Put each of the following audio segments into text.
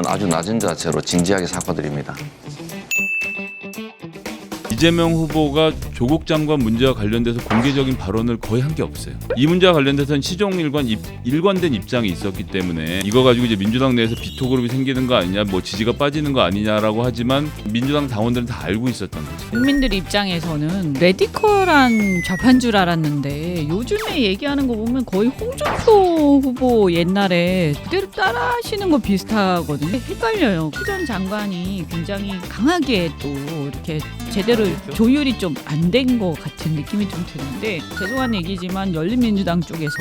아주 낮은 자세로 진지하게 사과드립니다. 이재명 후보가 조국 장관 문제와 관련돼서 공개적인 발언을 거의 한 게 없어요. 이 문제와 관련돼서는 일관된 입장이 있었기 때문에 이거 가지고 이제 민주당 내에서 비토그룹이 생기는 거 아니냐, 뭐 지지가 빠지는 거 아니냐라고 하지만 민주당 당원들은 다 알고 있었던 거죠. 국민들 입장에서는 레디컬한 좌파인 줄 알았는데 요즘에 얘기하는 거 보면 거의 홍준표 후보 옛날에 그대로 따라하시는 거 비슷하거든요. 헷갈려요. 추 전 장관이 굉장히 강하게 또 이렇게 제대로 조율이 좀 안 된 것 같은 느낌이 좀 드는데, 죄송한 얘기지만 열린민주당 쪽에서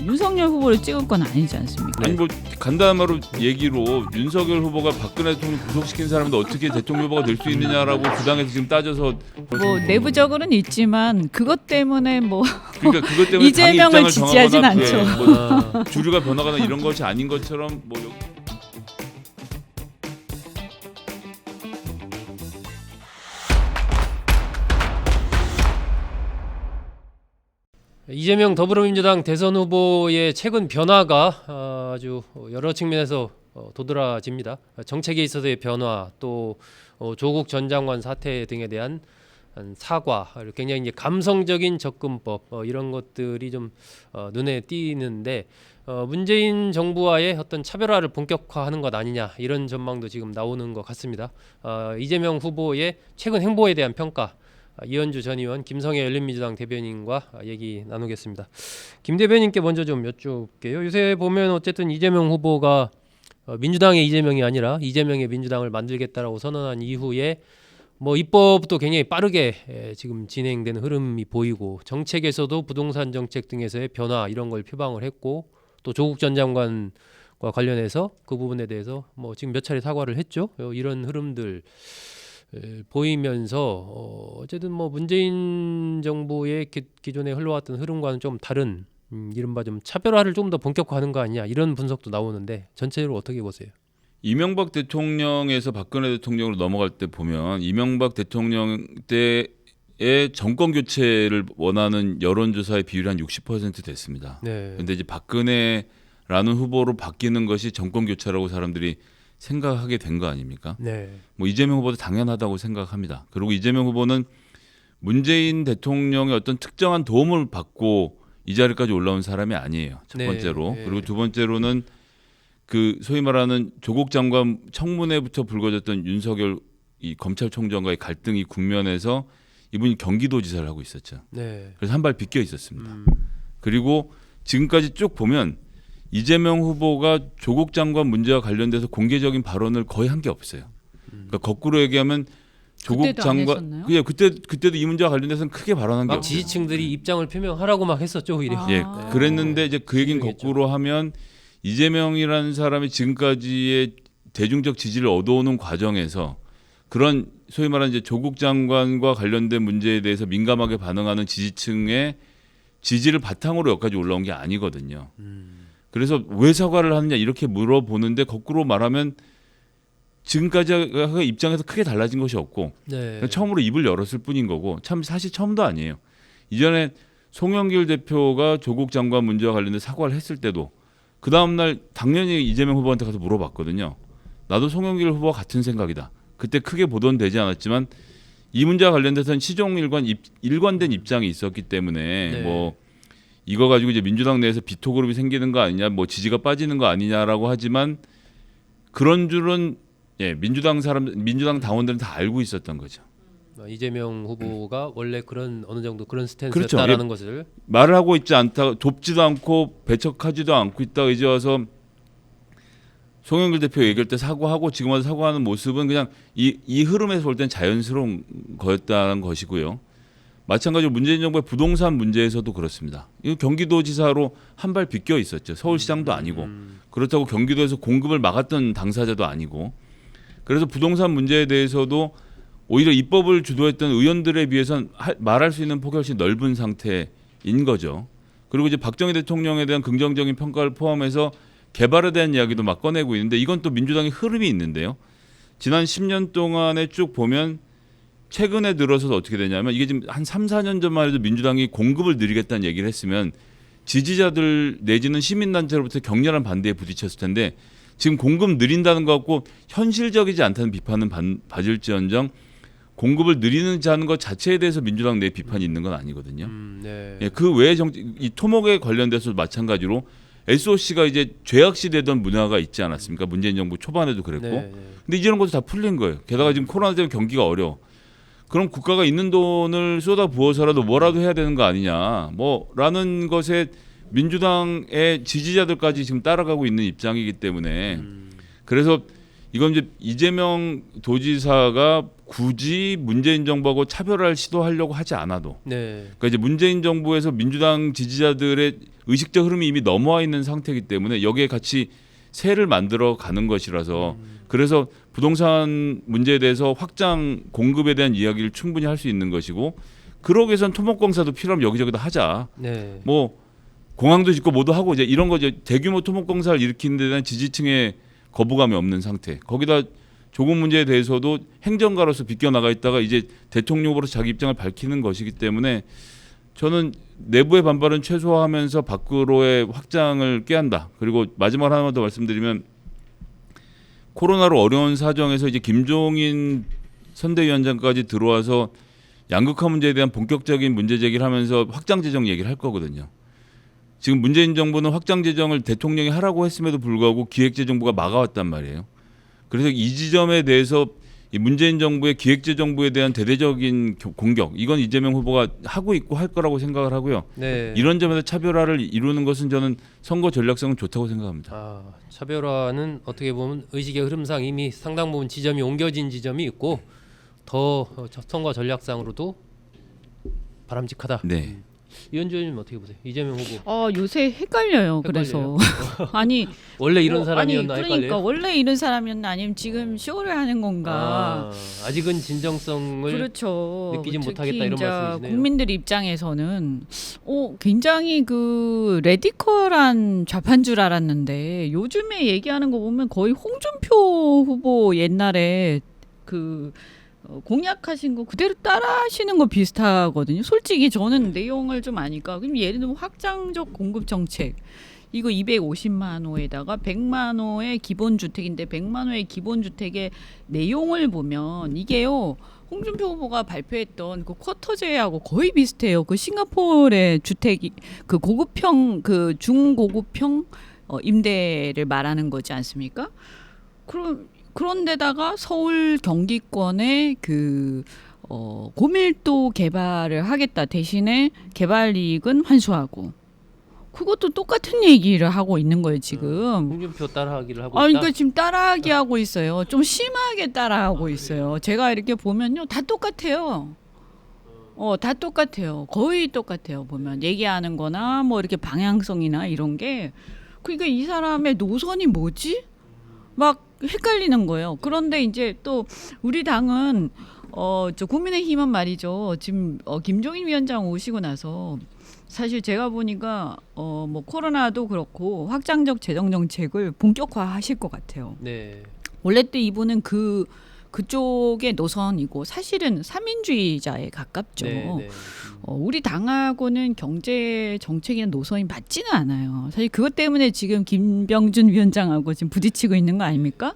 윤석열 후보를 찍을 건 아니지 않습니까? 아니 뭐 간단한 말로 얘기로 윤석열 후보가 박근혜 대통령 구속시킨 사람인데 어떻게 대통령 후보가 될 수 있느냐라고 그 당에서 지금 따져서 뭐 내부적으로는 있지만 그것 때문에 뭐 그러니까 그것 때문에 이재명을 당의 지지하진 정하거나, 않죠. 예, 뭐 주류가 변화가나 이런 것이 아닌 것처럼 뭐 이재명 더불어민주당 대선 후보의 최근 변화가 아주 여러 측면에서 도드라집니다. 정책에 있어서의 변화, 또 조국 전 장관 사태 등에 대한 사과, 굉장히 이제 감성적인 접근법, 이런 것들이 좀 눈에 띄는데, 문재인 정부와의 어떤 차별화를 본격화하는 것 아니냐, 이런 전망도 지금 나오는 것 같습니다. 이재명 후보의 최근 행보에 대한 평가, 이현주 전 의원, 김성애 열린민주당 대변인과 얘기 나누겠습니다. 김 대변인께 먼저 좀 여쭤볼게요. 요새 보면 어쨌든 이재명 후보가 민주당의 이재명이 아니라 이재명의 민주당을 만들겠다라고 선언한 이후에 뭐 입법도 굉장히 빠르게 지금 진행되는 흐름이 보이고, 정책에서도 부동산 정책 등에서의 변화 이런 걸 표방을 했고, 또 조국 전 장관과 관련해서 그 부분에 대해서 뭐 지금 몇 차례 사과를 했죠. 이런 흐름들 보이면서 어쨌든 뭐 문재인 정부의 기존에 흘러왔던 흐름과는 좀 다른 이른바 좀 차별화를 좀 더 본격화하는 거 아니냐, 이런 분석도 나오는데 전체적으로 어떻게 보세요? 이명박 대통령에서 박근혜 대통령으로 넘어갈 때 보면 이명박 대통령 때의 정권 교체를 원하는 여론조사의 비율이 한 60% 됐습니다. 네. 근데 이제 박근혜라는 후보로 바뀌는 것이 정권 교체라고 사람들이 생각하게 된 거 아닙니까? 네. 뭐 이재명 후보도 당연하다고 생각합니다. 그리고 이재명 후보는 문재인 대통령의 어떤 특정한 도움을 받고 이 자리까지 올라온 사람이 아니에요. 첫 번째로. 네. 그리고 두 번째로는 그 소위 말하는 조국 장관 청문회부터 불거졌던 윤석열 이 검찰총장과의 갈등이 국면에서 이분이 경기도지사를 하고 있었죠. 네. 그래서 한 발 비껴 있었습니다. 그리고 지금까지 쭉 보면 이재명 후보가 조국 장관 문제와 관련돼서 공개적인 발언을 거의 한 게 없어요. 그러니까 거꾸로 얘기하면 조국 그때도 안 장관, 했었나요? 그때도 이 문제와 관련돼서는 크게 발언한 게 막 없어요. 지지층들이 입장을 표명하라고 막 했었죠, 오히려. 예, 아. 그랬는데 이제 그 얘기는 실명했죠. 거꾸로 하면 이재명이라는 사람이 지금까지의 대중적 지지를 얻어오는 과정에서 그런 소위 말하는 이제 조국 장관과 관련된 문제에 대해서 민감하게 반응하는 지지층의 지지를 바탕으로 여기까지 올라온 게 아니거든요. 그래서 왜 사과를 하느냐 이렇게 물어보는데 거꾸로 말하면 지금까지의 입장에서 크게 달라진 것이 없고 네. 처음으로 입을 열었을 뿐인 거고, 참 사실 처음도 아니에요. 이전에 송영길 대표가 조국 장관 문제와 관련된 사과를 했을 때도 그 다음날 당연히 이재명 후보한테 가서 물어봤거든요. 나도 송영길 후보와 같은 생각이다. 그때 크게 보도되지 않았지만 이 문제와 관련돼서는 일관된 입장이 있었기 때문에 네. 뭐 이거 가지고 이제 민주당 내에서 비토그룹이 생기는 거 아니냐, 뭐 지지가 빠지는 거 아니냐라고 하지만 그런 줄은 민주당 당원들은 다 알고 있었던 거죠. 이재명 후보가 원래 그런 어느 정도 그런 그렇죠. 스탠스였다라는 것을. 말을 하고 있지 않다, 돕지도 않고 배척하지도 않고 있다가 이제 와서 송영길 대표 얘기할 때 사과하고 지금 와서 사과하는 모습은 그냥 이 흐름에서 볼 땐 자연스러운 거였다는 것이고요. 마찬가지로 문재인 정부의 부동산 문제에서도 그렇습니다. 이 경기도지사로 한 발 비껴 있었죠. 서울시장도 아니고, 그렇다고 경기도에서 공급을 막았던 당사자도 아니고, 그래서 부동산 문제에 대해서도 오히려 입법을 주도했던 의원들에 비해서는 말할 수 있는 폭이 훨씬 넓은 상태인 거죠. 그리고 이제 박정희 대통령에 대한 긍정적인 평가를 포함해서 개발에 대한 이야기도 막 꺼내고 있는데, 이건 또 민주당의 흐름이 있는데요. 지난 10년 동안에 쭉 보면 최근에 들어서도 어떻게 되냐면, 이게 지금 한 3, 4년 전만 해도 민주당이 공급을 늘리겠다는 얘기를 했으면 지지자들 내지는 시민단체로부터 격렬한 반대에 부딪혔을 텐데 지금 공급 느린다는 것 같고 현실적이지 않다는 비판은 받을지언정 공급을 느리는지 하는 것 자체에 대해서 민주당 내 비판이 있는 건 아니거든요. 네. 예, 그 외에 이 토목에 관련돼서 마찬가지로 SOC가 이제 죄악시되던 문화가 있지 않았습니까? 문재인 정부 초반에도 그랬고. 네. 근데 이런 것도 다 풀린 거예요. 게다가 지금 코로나 때문에 경기가 어려워. 그럼 국가가 있는 돈을 쏟아 부어서라도 뭐라도 해야 되는 거 아니냐. 뭐라는 것에 민주당의 지지자들까지 지금 따라가고 있는 입장이기 때문에 그래서 이건 이제 이재명 도지사가 굳이 문재인 정부하고 차별할 시도하려고 하지 않아도 네. 그러니까 이제 문재인 정부에서 민주당 지지자들의 의식적 흐름이 이미 넘어와 있는 상태이기 때문에 여기에 같이 새를 만들어 가는 것이라서 그래서 부동산 문제에 대해서 확장 공급에 대한 이야기를 충분히 할 수 있는 것이고 그러기 위해선 토목공사도 필요하면 여기저기다 하자. 네. 뭐 공항도 짓고 뭐도 하고 이제 이런 거 이제 대규모 토목공사를 일으키는 데 대한 지지층의 거부감이 없는 상태. 거기다 조국 문제에 대해서도 행정가로서 비껴나가 있다가 이제 대통령으로 자기 입장을 밝히는 것이기 때문에 저는 내부의 반발은 최소화하면서 밖으로의 확장을 꾀한다. 그리고 마지막 하나만 더 말씀드리면 코로나로 어려운 사정에서 이제 김종인 선대위원장까지 들어와서 양극화 문제에 대한 본격적인 문제 제기를 하면서 확장 재정 얘기를 할 거거든요. 지금 문재인 정부는 확장 재정을 대통령이 하라고 했음에도 불구하고 기획재정부가 막아왔단 말이에요. 그래서 이 지점에 대해서 이 문재인 정부의 기획재정부에 대한 대대적인 공격 이건 이재명 후보가 하고 있고 할 거라고 생각을 하고요. 네. 이런 점에서 차별화를 이루는 것은 저는 선거 전략성은 좋다고 생각합니다. 아, 차별화는 어떻게 보면 의식의 흐름상 이미 상당 부분 지점이 옮겨진 지점이 있고 더 선거 전략상으로도 바람직하다. 네. 이현주 의원님 어떻게 보세요? 이재명 후보 요새 헷갈려요. 그래서 아니 원래 이런 사람이었나 아니, 그러니까 헷갈려요? 원래 이런 사람이었나 아니면 지금 쇼를 하는 건가? 아직은 진정성을 그렇죠. 느끼진 특히 못하겠다 이런 이제 말씀이시네요. 국민들 입장에서는 굉장히 그 레디컬한 좌파인 줄 알았는데 요즘에 얘기하는 거 보면 거의 홍준표 후보 옛날에 그 공약하신 거 그대로 따라하시는 거 비슷하거든요. 솔직히 저는 내용을 좀 아니까 그럼 예를 들면 확장적 공급 정책 이거 250만 호에다가 100만 호의 기본 주택인데 100만 호의 기본 주택의 내용을 보면 이게요. 홍준표 후보가 발표했던 그 쿼터제하고 거의 비슷해요. 그 싱가포르의 주택이 그 고급형 그 중고급형 임대를 말하는 거지 않습니까? 그런데다가 서울 경기권에 그 고밀도 개발을 하겠다 대신에 개발 이익은 환수하고 그것도 똑같은 얘기를 하고 있는 거예요 지금. 홍준표 따라하기를 하고 있다. 그러니까 지금 따라하기 하고 있어요. 좀 심하게 따라하고 있어요. 제가 이렇게 보면요 다 똑같아요. 다 똑같아요. 거의 똑같아요. 보면 얘기하는 거나 뭐 이렇게 방향성이나 이런 게 그러니까 이 사람의 노선이 뭐지? 막 헷갈리는 거예요. 그런데 이제 또 우리 당은 저 국민의힘은 말이죠. 지금 김종인 위원장 오시고 나서 사실 제가 보니까 뭐 코로나도 그렇고 확장적 재정 정책을 본격화하실 것 같아요. 네. 원래 또 이분은 그쪽의 노선이고 사실은 삼인주의자에 가깝죠. 네. 우리 당하고는 경제 정책이나 노선이 맞지는 않아요. 사실 그것 때문에 지금 김병준 위원장하고 지금 부딪히고 있는 거 아닙니까?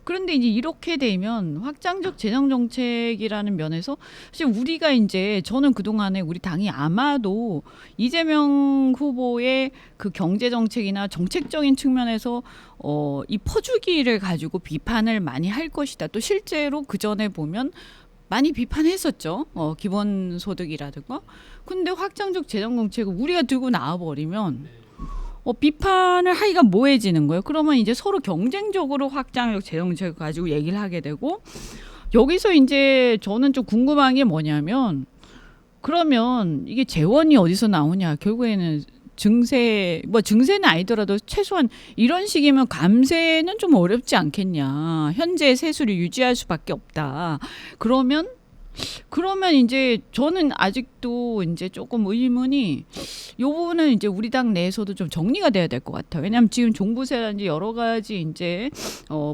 그런데 이제 이렇게 되면 확장적 재정 정책이라는 면에서 사실 우리가 이제 저는 그동안에 우리 당이 아마도 이재명 후보의 그 경제 정책이나 정책적인 측면에서 이 퍼주기를 가지고 비판을 많이 할 것이다. 또 실제로 그 전에 보면 많이 비판했었죠. 기본소득이라든가. 근데 확장적 재정 정책을 우리가 들고 나와버리면 비판을 하기가 모해지는 거예요. 그러면 이제 서로 경쟁적으로 확장적 재정 정책을 가지고 얘기를 하게 되고 여기서 이제 저는 좀 궁금한 게 뭐냐면 그러면 이게 재원이 어디서 나오냐. 결국에는 증세는 아니더라도 최소한 이런 식이면 감세는 좀 어렵지 않겠냐. 현재 세수를 유지할 수밖에 없다. 그러면 이제 저는 아직도 이제 조금 의문이 이 부분은 이제 우리 당 내에서도 좀 정리가 돼야 될 것 같아요. 왜냐하면 지금 종부세라든지 여러 가지 이제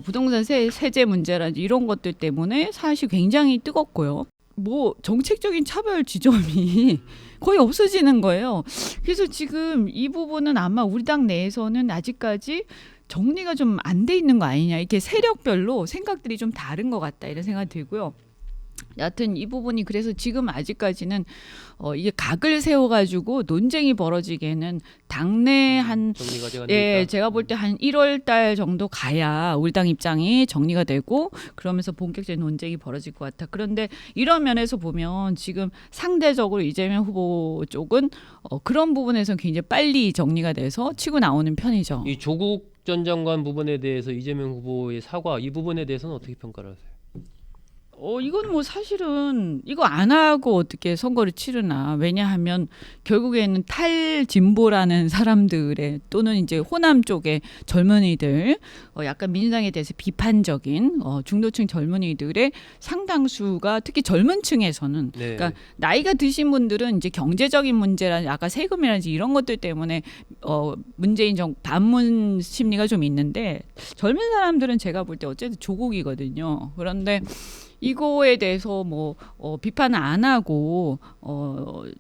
부동산 세제 문제라든지 이런 것들 때문에 사실 굉장히 뜨겁고요. 뭐 정책적인 차별 지점이 거의 없어지는 거예요. 그래서 지금 이 부분은 아마 우리 당 내에서는 아직까지 정리가 좀 안 돼 있는 거 아니냐. 이렇게 세력별로 생각들이 좀 다른 것 같다 이런 생각이 들고요. 여하튼 이 부분이 그래서 지금 아직까지는 이게 각을 세워가지고 논쟁이 벌어지기에는 당내 한 정리가 안 예, 되니까. 제가 볼 때 한 1월 달 정도 가야 우리 당 입장이 정리가 되고 그러면서 본격적인 논쟁이 벌어질 것 같아. 그런데 이런 면에서 보면 지금 상대적으로 이재명 후보 쪽은 그런 부분에서 굉장히 빨리 정리가 돼서 치고 나오는 편이죠. 이 조국 전 장관 부분에 대해서 이재명 후보의 사과 이 부분에 대해서는 어떻게 평가를 하세요? 이건 뭐 사실은 이거 안 하고 어떻게 선거를 치르나. 왜냐하면 결국에는 탈진보라는 사람들의 또는 이제 호남 쪽의 젊은이들 약간 민주당에 대해서 비판적인 중도층 젊은이들의 상당수가 특히 젊은 층에서는 네. 그러니까 나이가 드신 분들은 이제 경제적인 문제라든지 아까 세금이라든지 이런 것들 때문에 문재인 정 반문 심리가 좀 있는데 젊은 사람들은 제가 볼 때 어쨌든 조국이거든요. 그런데 이거에 대해서 뭐 비판을 안 하고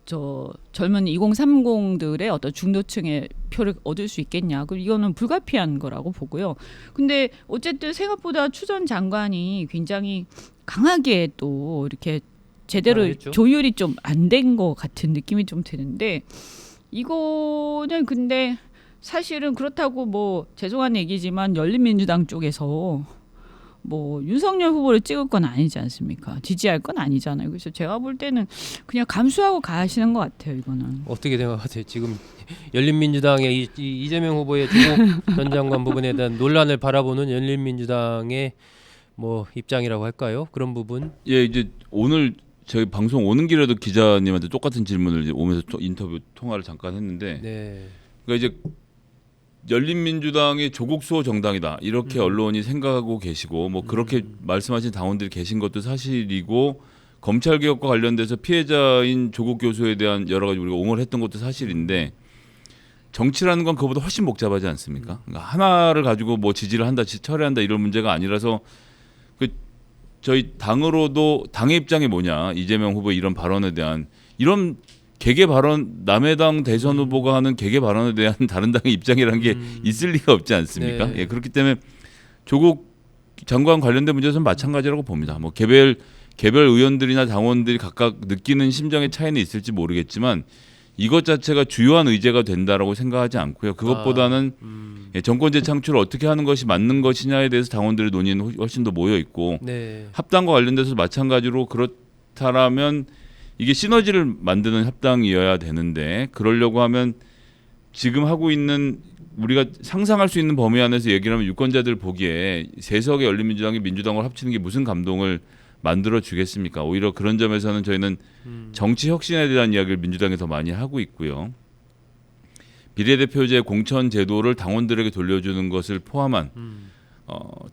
저 젊은 2030들의 어떤 중도층의 표를 얻을 수 있겠냐? 그럼 이거는 불가피한 거라고 보고요. 근데 어쨌든 생각보다 추 전 장관이 굉장히 강하게 또 이렇게 제대로 했죠. 조율이 좀 안 된 것 같은 느낌이 좀 드는데 이거는 근데 사실은 그렇다고 뭐 죄송한 얘기지만 열린민주당 쪽에서 뭐 윤석열 후보를 찍을 건 아니지 않습니까? 지지할 건 아니잖아요. 그래서 제가 볼 때는 그냥 감수하고 가시는 것 같아요. 이거는. 어떻게 생각하세요? 지금 열린민주당의 이재명 후보의 조국 전 장관 부분에 대한 논란을 바라보는 열린민주당의 뭐 입장이라고 할까요? 그런 부분. 예, 이제 오늘 저희 방송 오는 길에도 기자님한테 똑같은 질문을 이제 오면서 인터뷰 통화를 잠깐 했는데, 네. 그러니까 이제 열린민주당이 조국 수호 정당이다 이렇게 언론이 생각하고 계시고 뭐 그렇게 말씀하신 당원들이 계신 것도 사실이고 검찰 개혁과 관련돼서 피해자인 조국 교수에 대한 여러 가지 우리가 옹호를 했던 것도 사실인데 정치라는 건 그거보다 훨씬 복잡하지 않습니까? 그러니까 하나를 가지고 뭐 지지를 한다, 철회한다 이런 문제가 아니라서 그 저희 당으로도 당의 입장이 뭐냐 이재명 후보의 이런 발언에 대한 이런 개개 발언 남의 당 대선 후보가 하는 개개 발언에 대한 다른 당의 입장이라는 게 있을 리가 없지 않습니까? 네. 예, 그렇기 때문에 조국 장관 관련된 문제에서는 마찬가지라고 봅니다. 뭐 개별 의원들이나 당원들이 각각 느끼는 심정의 차이는 있을지 모르겠지만 이것 자체가 주요한 의제가 된다라고 생각하지 않고요. 그것보다는 예, 정권 재창출을 어떻게 하는 것이 맞는 것이냐에 대해서 당원들의 논의는 훨씬 더 모여 있고 네. 합당과 관련돼서 마찬가지로 그렇다라면 이게 시너지를 만드는 합당이어야 되는데 그러려고 하면 지금 하고 있는 우리가 상상할 수 있는 범위 안에서 얘기를 하면 유권자들 보기에 세석의 열린민주당이 민주당을 합치는 게 무슨 감동을 만들어 주겠습니까? 오히려 그런 점에서는 저희는 정치 혁신에 대한 이야기를 민주당이 더 많이 하고 있고요. 비례대표제 공천 제도를 당원들에게 돌려주는 것을 포함한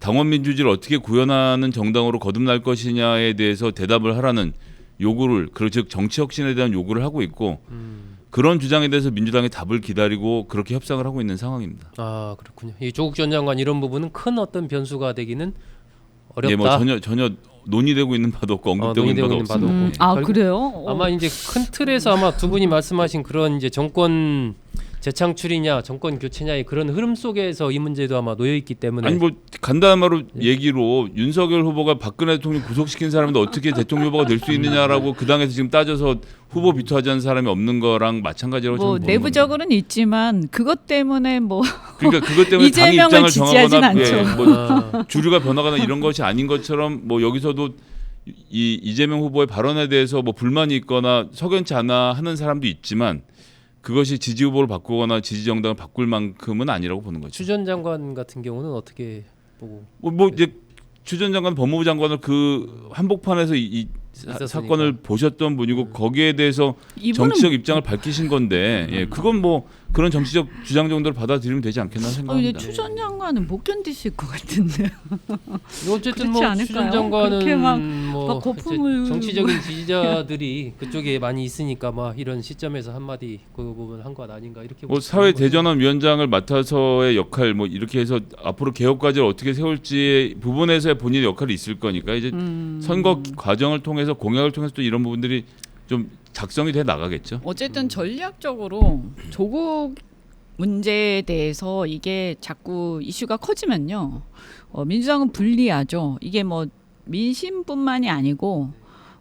당원 민주주의를 어떻게 구현하는 정당으로 거듭날 것이냐에 대해서 대답을 하라는 요구를 즉 정치 혁신에 대한 요구를 하고 있고 그런 주장에 대해서 민주당의 답을 기다리고 그렇게 협상을 하고 있는 상황입니다. 아 그렇군요. 이 조국 전 장관 이런 부분은 큰 어떤 변수가 되기는 어렵다. 예, 뭐 전혀 논의되고 있는 바도 없고 언급되고 있는 바도 없습니다. 없고. 아 결국 그래요? 아마 이제 큰 틀에서 아마 두 분이 말씀하신 그런 이제 정권 재창출이냐 정권 교체냐의 그런 흐름 속에서 이 문제도 아마 놓여 있기 때문에 아니 뭐 간단한 말로 얘기로 윤석열 후보가 박근혜 대통령 구속시킨 사람인데 어떻게 대통령 후보가 될 수 있느냐라고 그 당에서 지금 따져서 후보 비토하자는 사람이 없는 거랑 마찬가지라고 뭐 저는 보는 내부적으로는 있지만 그것 때문에 뭐 겁니다. 그러니까 그것 때문에 당의 이재명을 입장을 지지하진 정하거나 예, 않죠. 뭐 주류가 변하거나 이런 것이 아닌 것처럼 뭐 여기서도 이재명 후보의 발언에 대해서 뭐 불만이 있거나 석연치 않아 하는 사람도 있지만 그것이 지지 후보를 바꾸거나 지지 정당을 바꿀 만큼은 아니라고 보는 거죠. 추 전 장관 같은 경우는 어떻게 보고 뭐 이제 추 전 장관 법무부 장관을 그 한복판에서 이 있었으니까. 사건을 보셨던 분이고 거기에 대해서 이분은 정치적 입장을 밝히신 건데 예, 그건 뭐 그런 정치적 주장 정도를 받아들이면 되지 않겠나 근데 생각합니다. 추 전 장관은 못 견디실 것 같은데. 어쨌든 그렇지 뭐 않을까요? 추 그렇게 전 장관은 막 뭐 거품을- 이제 정치적인 지지자들이 그쪽에 많이 있으니까 막 이런 시점에서 한마디 그 부분 한 것 아닌가 이렇게 뭐 볼 사회 수 있는 대전환 위원장을 맡아서의 역할 뭐 이렇게 해서 앞으로 개혁 과제를 어떻게 세울지 부분에서의 본인의 역할이 있을 거니까 이제 선거 과정을 통해서 공약을 통해서 또 이런 부분들이 좀 작성이 돼 나가겠죠. 어쨌든 전략적으로 조국 문제에 대해서 이게 자꾸 이슈가 커지면요, 민주당은 불리하죠. 이게 뭐 민심뿐만이 아니고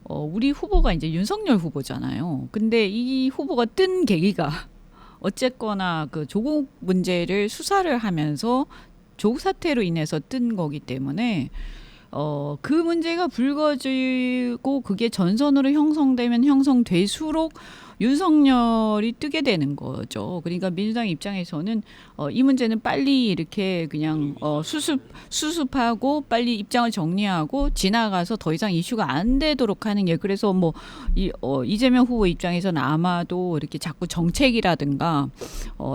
우리 후보가 이제 윤석열 후보잖아요. 근데 이 후보가 뜬 계기가 어쨌거나 그 조국 문제를 수사를 하면서 조국 사태로 인해서 뜬 거기 때문에 그 문제가 불거지고 그게 전선으로 형성되면 형성될수록 윤석열이 뜨게 되는 거죠. 그러니까 민주당 입장에서는 이 문제는 빨리 이렇게 그냥 수습하고 빨리 입장을 정리하고 지나가서 더 이상 이슈가 안 되도록 하는 게, 그래서 뭐 이재명 후보 입장에서는 아마도 이렇게 자꾸 정책이라든가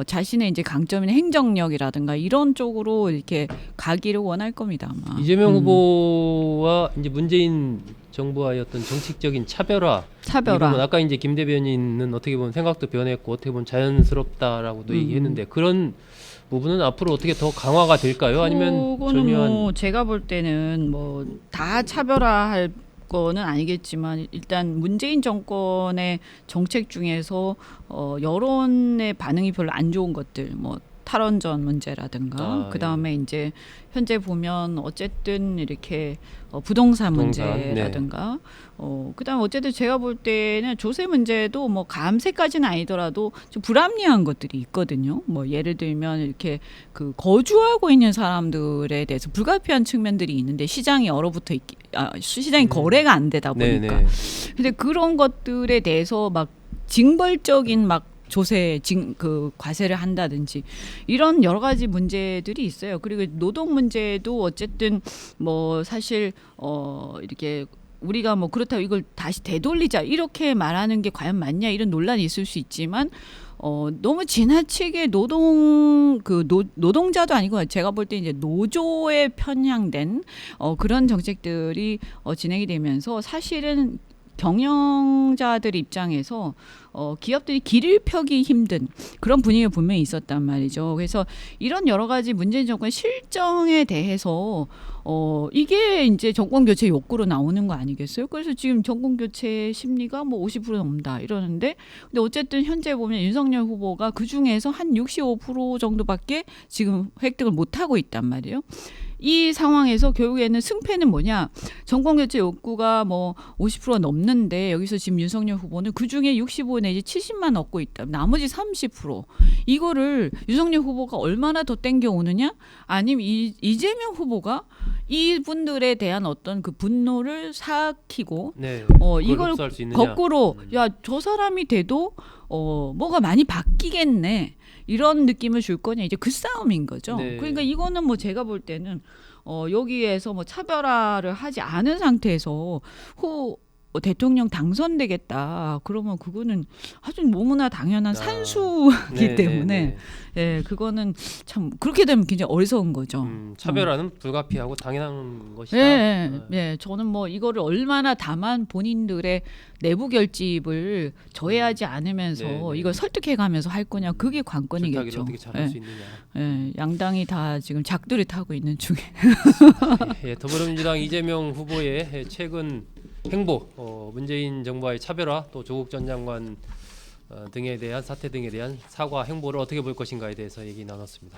자신의 이제 강점인 행정력이라든가 이런 쪽으로 이렇게 가기를 원할 겁니다. 아마. 이재명 후보와 이제 문재인 정부와의 어떤 정치적인 차별화. 이 부분 아까 이제 김 대변인은 어떻게 보면 생각도 변했고 어떻게 보면 자연스럽다라고도 얘기했는데 그런 부분은 앞으로 어떻게 더 강화가 될까요? 아니면 그거는 절묘한 뭐 제가 볼 때는 뭐 다 차별화할 거는 아니겠지만 일단 문재인 정권의 정책 중에서 여론의 반응이 별로 안 좋은 것들, 뭐 탈원전 문제라든가 그 다음에 이제 현재 보면 어쨌든 이렇게 부동산 문제라든가 그다음 어쨌든 제가 볼 때는 조세 문제도 뭐 감세까지는 아니더라도 좀 불합리한 것들이 있거든요. 뭐 예를 들면 이렇게 그 거주하고 있는 사람들에 대해서 불가피한 측면들이 있는데 시장이 얼어붙어 있기, 시장이 거래가 안 되다 보니까. 네네. 근데 그런 것들에 대해서 막 징벌적인 막 조세 그 과세를 한다든지 이런 여러 가지 문제들이 있어요. 그리고 노동 문제도 어쨌든 뭐 사실 이렇게 우리가 뭐 그렇다고 이걸 다시 되돌리자 이렇게 말하는 게 과연 맞냐 이런 논란이 있을 수 있지만 너무 지나치게 노동자도 아니고 제가 볼 때 이제 노조에 편향된 그런 정책들이 진행이 되면서 사실은 경영자들 입장에서 기업들이 길을 펴기 힘든 그런 분위기가 분명히 있었단 말이죠. 그래서 이런 여러 가지 문재인 정권 실정에 대해서 이게 이제 정권 교체 욕구로 나오는 거 아니겠어요? 그래서 지금 정권 교체 심리가 뭐 50% 넘다 이러는데, 근데 어쨌든 현재 보면 윤석열 후보가 그 중에서 한 65% 정도밖에 지금 획득을 못 하고 있단 말이에요. 이 상황에서 결국에는 승패는 뭐냐? 정권 교체 욕구가 뭐 50% 넘는데 여기서 지금 윤석열 후보는 그 중에 65 내지 70만 얻고 있다. 나머지 30% 이거를 윤석열 후보가 얼마나 더 땡겨 오느냐? 아니면 이재명 후보가 이분들에 대한 어떤 그 분노를 삭히고 이걸 흡수할 수 있느냐. 거꾸로 야, 저 사람이 돼도 뭐가 많이 바뀌겠네. 이런 느낌을 줄 거냐, 이제 그 싸움인 거죠. 네. 그러니까 이거는 뭐 제가 볼 때는 여기에서 뭐 차별화를 하지 않은 상태에서 대통령 당선되겠다. 그러면 그거는 아주 너무나 당연한 산수이기 때문에 예, 그거는 참 그렇게 되면 굉장히 어리석은 거죠. 차별화는 불가피하고 당연한 것이다. 예, 저는 뭐 이거를 얼마나 다만 본인들의 내부 결집을 저해하지 않으면서 이걸 설득해가면서 할 거냐, 그게 관건이겠죠. 줄타기를 어떻게 잡을 수 있느냐. 예, 양당이 다 지금 작두를 타고 있는 중에. 더불어민주당 이재명 후보의 최근 행보, 문재인 정부와의 차별화, 또 조국 전 장관 등에 대한 사태 등에 대한 사과 행보를 어떻게 볼 것인가에 대해서 얘기 나눴습니다.